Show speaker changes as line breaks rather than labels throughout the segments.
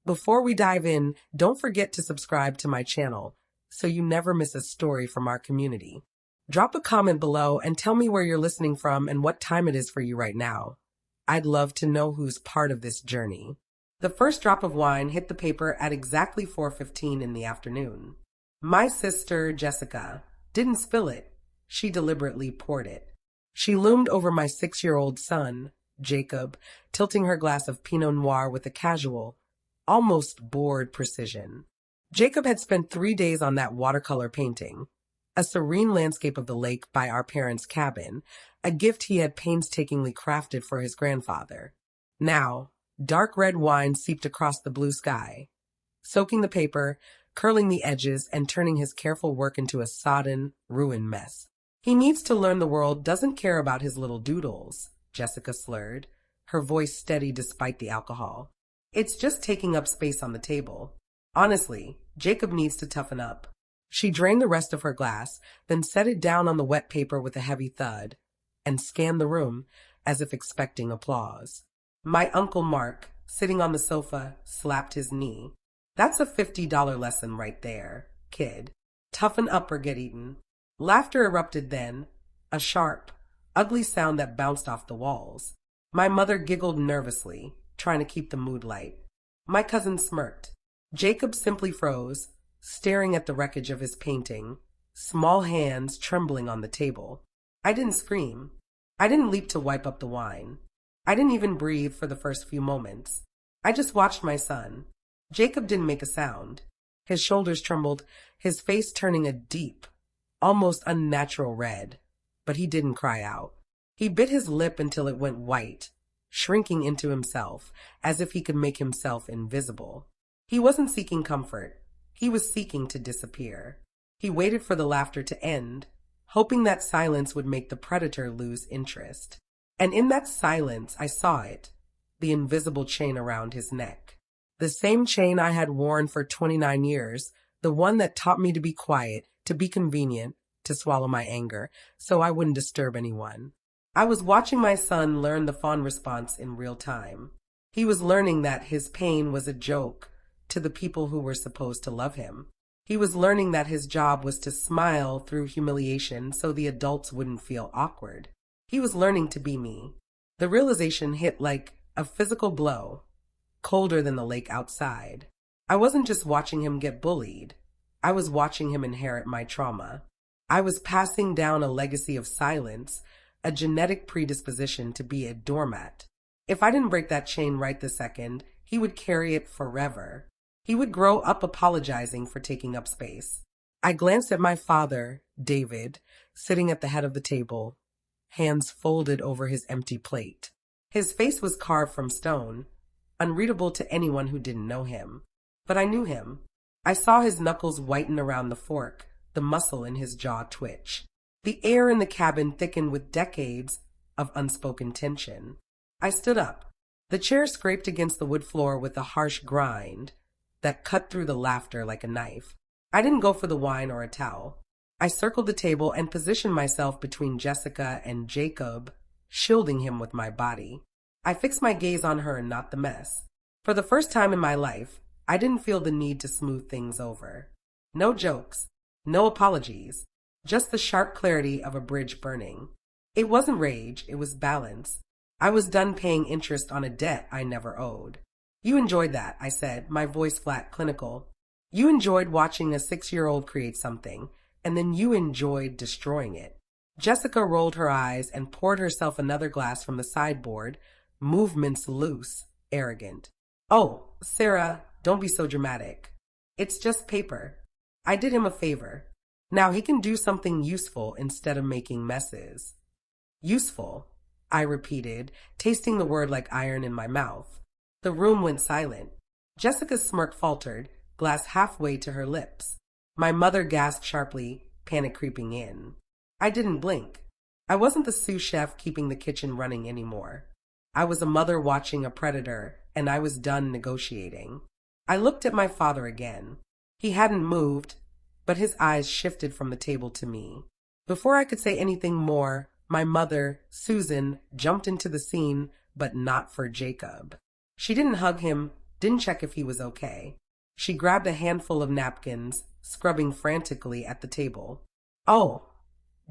Before we dive in, don't forget to subscribe to my channel so you never miss a story from our community. Drop a comment below and tell me where you're listening from and what time it is for you right now. I'd love to know who's part of this journey. The first drop of wine hit the paper at exactly 4:15 in the afternoon. My sister, Jessica, didn't spill it. She deliberately poured it. She loomed over my 6-year-old son, Jacob, tilting her glass of Pinot Noir with a casual, almost bored precision. Jacob had spent 3 days on that watercolor painting, a serene landscape of the lake by our parents' cabin, a gift he had painstakingly crafted for his grandfather. Now, dark red wine seeped across the blue sky, soaking the paper, curling the edges, and turning his careful work into a sodden, ruined mess. He needs to learn the world doesn't care about his little doodles, Jessica slurred, her voice steady despite the alcohol. It's just taking up space on the table. Honestly, Jacob needs to toughen up. She drained the rest of her glass, then set it down on the wet paper with a heavy thud, and scanned the room as if expecting applause. My Uncle Mark, sitting on the sofa, slapped his knee. That's a $50 lesson right there, kid. Toughen up or get eaten. Laughter erupted then, a sharp, ugly sound that bounced off the walls. My mother giggled nervously, trying to keep the mood light. My cousin smirked. Jacob simply froze, staring at the wreckage of his painting, small hands trembling on the table. I didn't scream. I didn't leap to wipe up the wine. I didn't even breathe for the first few moments. I just watched my son. Jacob didn't make a sound. His shoulders trembled, his face turning a deep, almost unnatural red, but he didn't cry out. He bit his lip until it went white, shrinking into himself, as if he could make himself invisible. He wasn't seeking comfort. He was seeking to disappear. He waited for the laughter to end, hoping that silence would make the predator lose interest. And in that silence, I saw it, the invisible chain around his neck. The same chain I had worn for 29 years, the one that taught me to be quiet, to be convenient, to swallow my anger, so I wouldn't disturb anyone. I was watching my son learn the fawn response in real time. He was learning that his pain was a joke to the people who were supposed to love him. He was learning that his job was to smile through humiliation so the adults wouldn't feel awkward. He was learning to be me. The realization hit like a physical blow, colder than the lake outside. I wasn't just watching him get bullied. I was watching him inherit my trauma. I was passing down a legacy of silence, a genetic predisposition to be a doormat. If I didn't break that chain right this second, he would carry it forever. He would grow up apologizing for taking up space. I glanced at my father, David, sitting at the head of the table, hands folded over his empty plate. His face was carved from stone, unreadable to anyone who didn't know him. But I knew him. I saw his knuckles whiten around the fork, the muscle in his jaw twitch. The air in the cabin thickened with decades of unspoken tension. I stood up. The chair scraped against the wood floor with a harsh grind that cut through the laughter like a knife. I didn't go for the wine or a towel. I circled the table and positioned myself between Jessica and Jacob, shielding him with my body. I fixed my gaze on her and not the mess. For the first time in my life, I didn't feel the need to smooth things over. No jokes, no apologies, just the sharp clarity of a bridge burning. It wasn't rage, it was balance. I was done paying interest on a debt I never owed. You enjoyed that, I said, my voice flat, clinical. You enjoyed watching a 6-year-old create something, and then you enjoyed destroying it. Jessica rolled her eyes and poured herself another glass from the sideboard, movements loose, arrogant. Oh, Sarah, don't be so dramatic. It's just paper. I did him a favor. Now he can do something useful instead of making messes. Useful, I repeated, tasting the word like iron in my mouth. The room went silent. Jessica's smirk faltered, glass halfway to her lips. My mother gasped sharply, panic creeping in. I didn't blink. I wasn't the sous chef keeping the kitchen running anymore. I was a mother watching a predator, and I was done negotiating. I looked at my father again. He hadn't moved, but his eyes shifted from the table to me. Before I could say anything more, my mother, Susan, jumped into the scene, but not for Jacob. She didn't hug him, Didn't check if he was okay. She grabbed a handful of napkins, scrubbing frantically at the table. "Oh,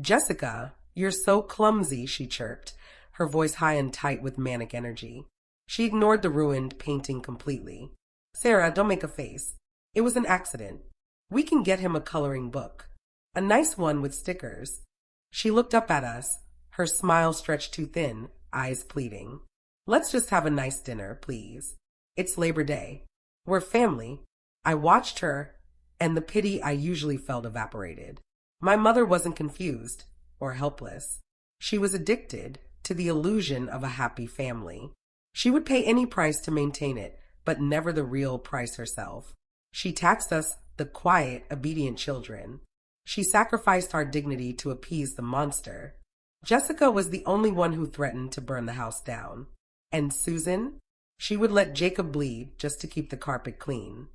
Jessica, you're so clumsy," she chirped, her voice high and tight with manic energy. She ignored the ruined painting completely. "Sarah, don't make a face. It was an accident. We can get him a coloring book. A nice one with stickers." She looked up at us, her smile stretched too thin, eyes pleading. "Let's just have a nice dinner, please. It's Labor Day. We're family." I watched her, and the pity I usually felt evaporated. My mother wasn't confused or helpless. She was addicted to the illusion of a happy family. She would pay any price to maintain it, but never the real price herself. She taxed us, the quiet, obedient children. She sacrificed our dignity to appease the monster. Jessica was the only one who threatened to burn the house down. And Susan? She would let Jacob bleed just to keep the carpet clean.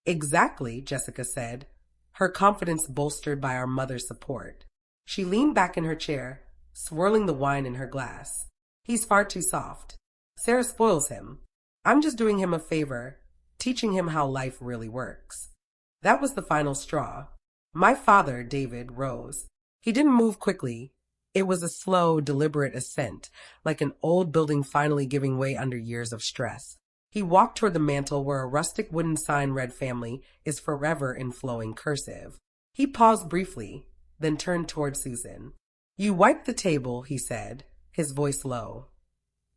"Exactly," Jessica said, her confidence bolstered by our mother's support. She leaned back in her chair, swirling the wine in her glass. "He's far too soft. Sarah spoils him. I'm just doing him a favor, teaching him how life really works." That was the final straw. My father, David, rose. He didn't move quickly. It was a slow, deliberate ascent, like an old building finally giving way under years of stress. He walked toward the mantel where a rustic wooden sign read "Family is forever" in flowing cursive. He paused briefly, then turned toward Susan. "You wiped the table," he said, his voice low,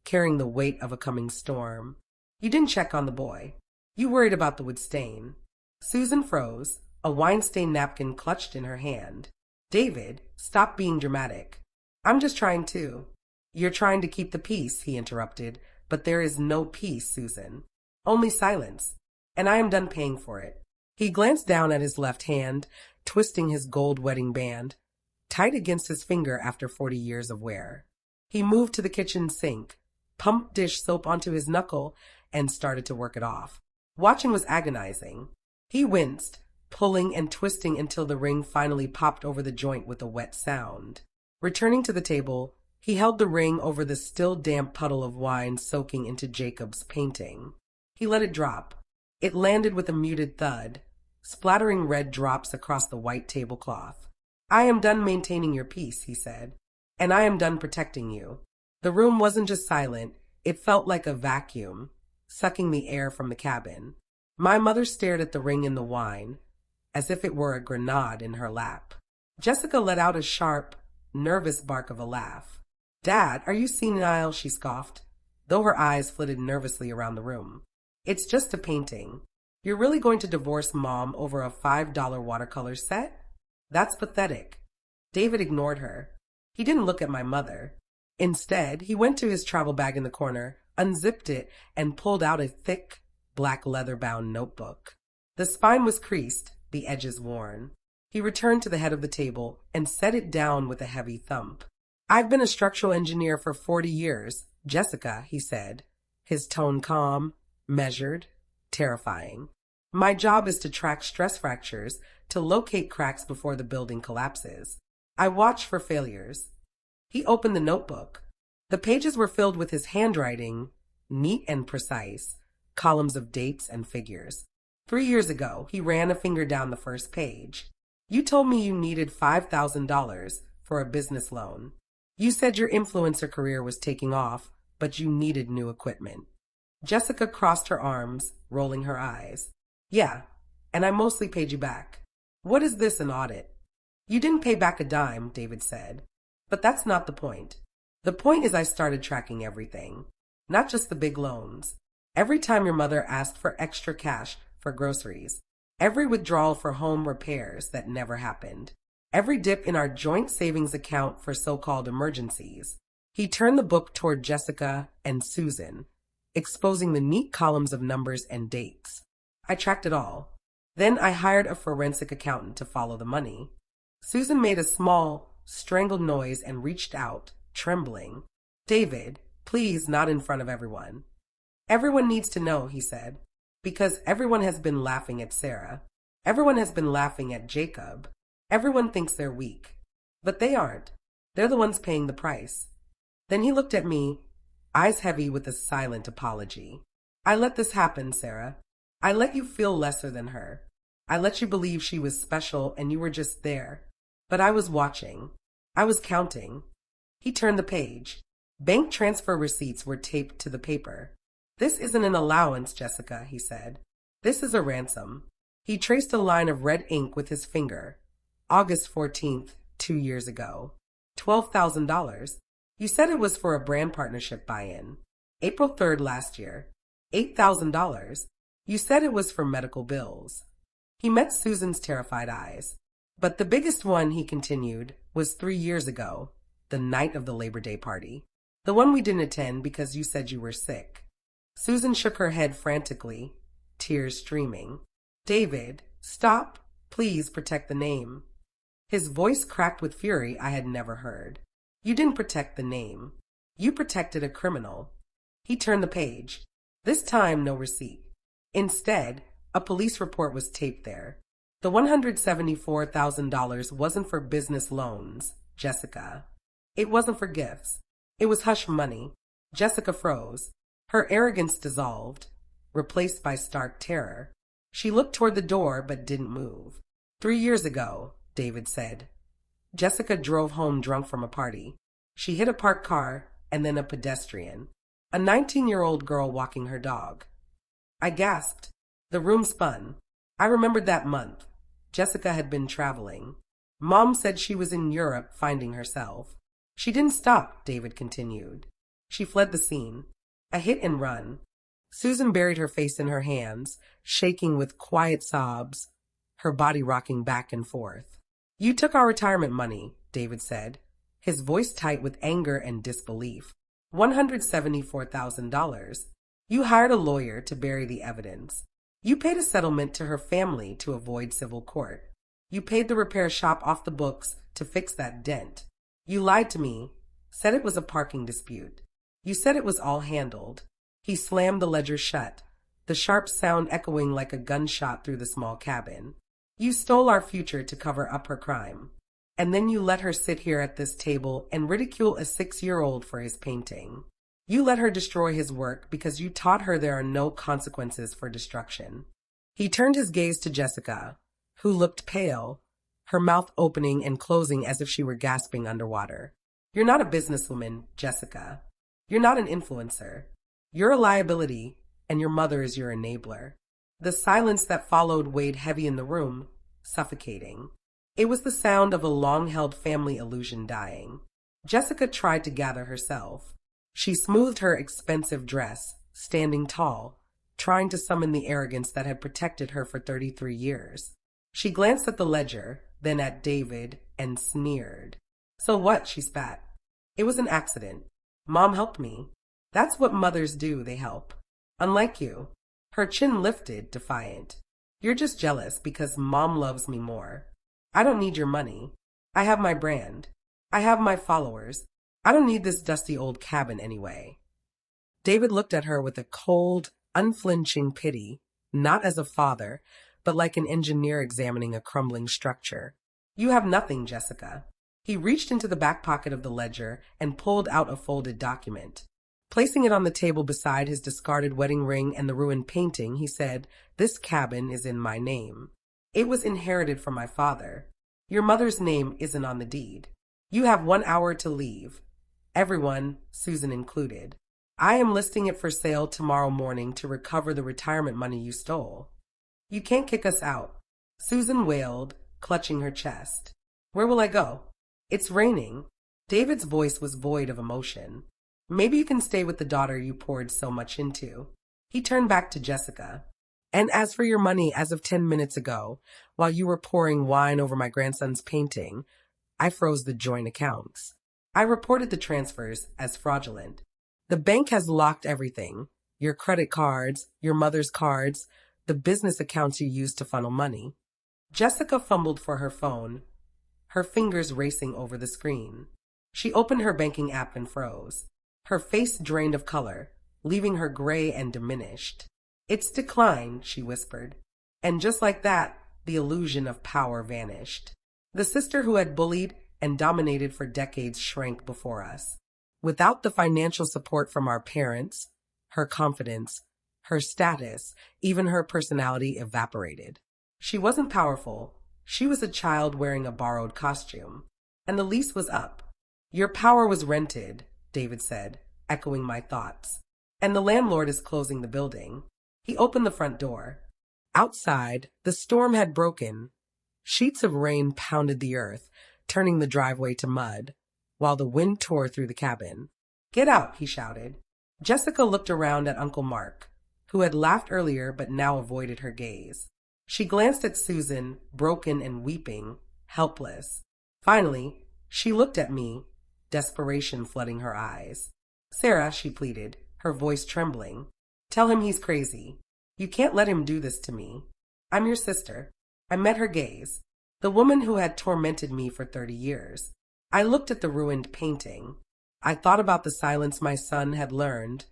carrying the weight of a coming storm. "You didn't check on the boy. You worried about the wood stain." Susan froze, a wine-stained napkin clutched in her hand. "David, stop being dramatic. I'm just trying to." "You're trying to keep the peace," he interrupted. "But there is no peace, Susan. Only silence. And I am done paying for it." He glanced down at his left hand, twisting his gold wedding band, tight against his finger after 40 years of wear. He moved to the kitchen sink, pumped dish soap onto his knuckle, and started to work it off. Watching was agonizing. He winced, pulling and twisting until the ring finally popped over the joint with a wet sound. Returning to the table, he held the ring over the still damp puddle of wine soaking into Jacob's painting. He let it drop. It landed with a muted thud, splattering red drops across the white tablecloth. "I am done maintaining your peace," he said, "and I am done protecting you." The room wasn't just silent, it felt like a vacuum, sucking the air from the cabin. My mother stared at the ring in the wine, as if it were a grenade in her lap. Jessica let out a sharp, nervous bark of a laugh. "Dad, are you senile?" she scoffed, though her eyes flitted nervously around the room. "It's just a painting. You're really going to divorce Mom over a $5 watercolor set? That's pathetic." David ignored her. He didn't look at my mother. Instead, he went to his travel bag in the corner, unzipped it, and pulled out a thick, black leather-bound notebook. The spine was creased, the edges worn. He returned to the head of the table and set it down with a heavy thump. "I've been a structural engineer for 40 years, Jessica," he said, his tone calm, measured, terrifying. "My job is to track stress fractures, to locate cracks before the building collapses. I watch for failures." He opened the notebook. The pages were filled with his handwriting, neat and precise, columns of dates and figures. 3 years ago, he ran a finger down the first page. "You told me you needed $5,000 for a business loan. You said your influencer career was taking off, but you needed new equipment." Jessica crossed her arms, rolling her eyes. "Yeah, and I mostly paid you back. What is this, an audit?" "You didn't pay back a dime," David said. "But that's not the point. The point is I started tracking everything, not just the big loans. Every time your mother asked for extra cash for groceries, every withdrawal for home repairs that never happened, every dip in our joint savings account for so-called emergencies." He turned the book toward Jessica and Susan, exposing the neat columns of numbers and dates. "I tracked it all. Then I hired a forensic accountant to follow the money." Susan made a small, strangled noise and reached out, trembling. "David, please, not in front of everyone." "Everyone needs to know," he said, "because everyone has been laughing at Sarah. Everyone has been laughing at Jacob. Everyone thinks they're weak. But they aren't. They're the ones paying the price." Then he looked at me, eyes heavy with a silent apology. I let this happen, Sarah. I let you feel lesser than her. I let you believe she was special and you were just there. But I was watching. I was counting. He turned the page. Bank transfer receipts were taped to the paper. This isn't an allowance, Jessica, he said. This is a ransom. He traced a line of red ink with his finger. August 14th, 2 years ago. $12,000. You said it was for a brand partnership buy-in. April 3rd last year. $8,000. You said it was for medical bills. He met Susan's terrified eyes. But the biggest one, he continued, was 3 years ago, the night of the Labor Day party. The one we didn't attend because you said you were sick. Susan shook her head frantically, tears streaming. David, stop. Please protect the name. His voice cracked with fury I had never heard. You didn't protect the name. You protected a criminal. He turned the page. This time, no receipt. Instead, a police report was taped there. The $174,000 wasn't for business loans, Jessica. It wasn't for gifts. It was hush money. Jessica froze. Her arrogance dissolved, replaced by stark terror. She looked toward the door but didn't move. 3 years ago, David said. Jessica drove home drunk from a party. She hit a parked car and then a pedestrian. A 19-year-old girl walking her dog. I gasped. The room spun. I remembered that month. Jessica had been traveling. Mom said she was in Europe finding herself. She didn't stop, David continued. She fled the scene. A hit and run. Susan buried her face in her hands, shaking with quiet sobs, her body rocking back and forth. You took our retirement money, David said, his voice tight with anger and disbelief. $174,000. You hired a lawyer to bury the evidence. You paid a settlement to her family to avoid civil court. You paid the repair shop off the books to fix that dent. You lied to me, said it was a parking dispute. You said it was all handled. He slammed the ledger shut, the sharp sound echoing like a gunshot through the small cabin. You stole our future to cover up her crime. And then you let her sit here at this table and ridicule a 6-year-old for his painting. You let her destroy his work because you taught her there are no consequences for destruction. He turned his gaze to Jessica, who looked pale, her mouth opening and closing as if she were gasping underwater. You're not a businesswoman, Jessica. You're not an influencer. You're a liability, and your mother is your enabler. The silence that followed weighed heavy in the room, suffocating. It was the sound of a long-held family illusion dying. Jessica tried to gather herself. She smoothed her expensive dress, standing tall, trying to summon the arrogance that had protected her for 33 years. She glanced at the ledger, then at David, and sneered. So what? She spat. It was an accident. Mom helped me. That's what mothers do, they help. Unlike you. Her chin lifted, defiant. You're just jealous because Mom loves me more. I don't need your money. I have my brand. I have my followers. I don't need this dusty old cabin anyway. David looked at her with a cold, unflinching pity, not as a father, but like an engineer examining a crumbling structure. You have nothing, Jessica. He reached into the back pocket of the ledger and pulled out a folded document. Placing it on the table beside his discarded wedding ring and the ruined painting, he said, This cabin is in my name. It was inherited from my father. Your mother's name isn't on the deed. You have 1 hour to leave. Everyone, Susan included. I am listing it for sale tomorrow morning to recover the retirement money you stole. You can't kick us out. Susan wailed, clutching her chest. Where will I go? It's raining. David's voice was void of emotion. Maybe you can stay with the daughter you poured so much into. He turned back to Jessica. And as for your money as of 10 minutes ago, while you were pouring wine over my grandson's painting, I froze the joint accounts. I reported the transfers as fraudulent. The bank has locked everything. Your credit cards, your mother's cards, the business accounts you used to funnel money. Jessica fumbled for her phone, her fingers racing over the screen. She opened her banking app and froze. Her face drained of color, leaving her gray and diminished. It's declined, she whispered. And just like that, the illusion of power vanished. The sister who had bullied and dominated for decades shrank before us. Without the financial support from our parents, her confidence, her status, even her personality evaporated. She wasn't powerful. She was a child wearing a borrowed costume. And the lease was up. Your power was rented, David said, echoing my thoughts. And the landlord is closing the building. He opened the front door. Outside, the storm had broken. Sheets of rain pounded the earth, turning the driveway to mud, while the wind tore through the cabin. Get out, he shouted. Jessica looked around at Uncle Mark, who had laughed earlier but now avoided her gaze. She glanced at Susan, broken and weeping, helpless. Finally, she looked at me, desperation flooding her eyes. Sarah, she pleaded, her voice trembling. Tell him he's crazy. You can't let him do this to me. I'm your sister. I met her gaze, the woman who had tormented me for 30 years. I looked at the ruined painting. I thought about the silence my son had learned,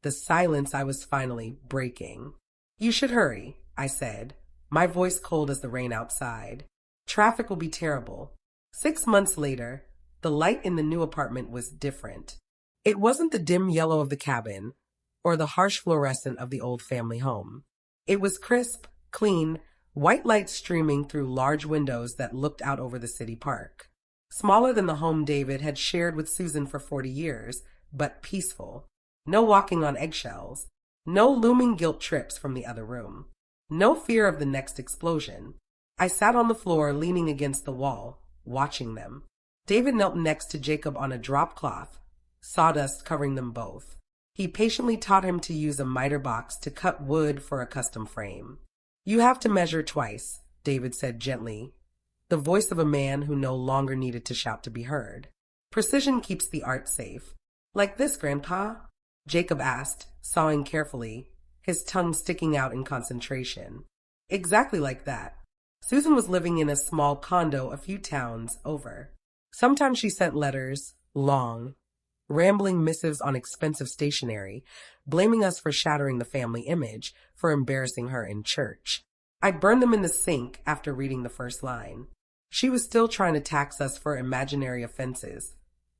the silence I was finally breaking. You should hurry, I said, my voice cold as the rain outside. Traffic will be terrible. 6 months later, the light in the new apartment was different. It wasn't the dim yellow of the cabin or the harsh fluorescent of the old family home. It was crisp, clean, white light streaming through large windows that looked out over the city park. Smaller than the home David had shared with Susan for 40 years, but peaceful. No walking on eggshells. No looming guilt trips from the other room. No fear of the next explosion. I sat on the floor leaning against the wall, watching them. David knelt next to Jacob on a drop cloth, sawdust covering them both. He patiently taught him to use a miter box to cut wood for a custom frame. You have to measure twice, David said gently, the voice of a man who no longer needed to shout to be heard. Precision keeps the art safe. Like this, Grandpa? Jacob asked, sawing carefully, his tongue sticking out in concentration. Exactly like that. Susan was living in a small condo a few towns over. Sometimes she sent letters, long, rambling missives on expensive stationery, blaming us for shattering the family image, for embarrassing her in church. I burned them in the sink after reading the first line. She was still trying to tax us for imaginary offenses,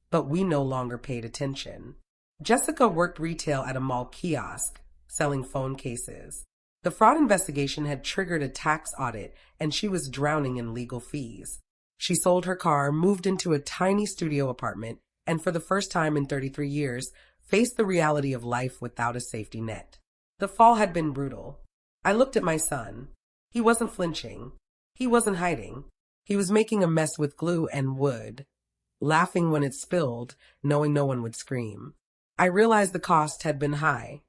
but we no longer paid attention. Jessica worked retail at a mall kiosk, selling phone cases. The fraud investigation had triggered a tax audit, and she was drowning in legal fees. She sold her car, moved into a tiny studio apartment, and for the first time in 33 years, faced the reality of life without a safety net. The fall had been brutal. I looked at my son. He wasn't flinching. He wasn't hiding. He was making a mess with glue and wood, laughing when it spilled, knowing no one would scream. I realized the cost had been high.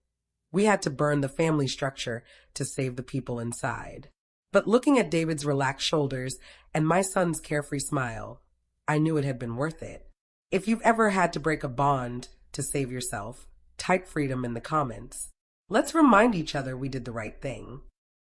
We had to burn the family structure to save the people inside. But looking at David's relaxed shoulders and my son's carefree smile, I knew it had been worth it. If you've ever had to break a bond to save yourself, type freedom in the comments. Let's remind each other we did the right thing.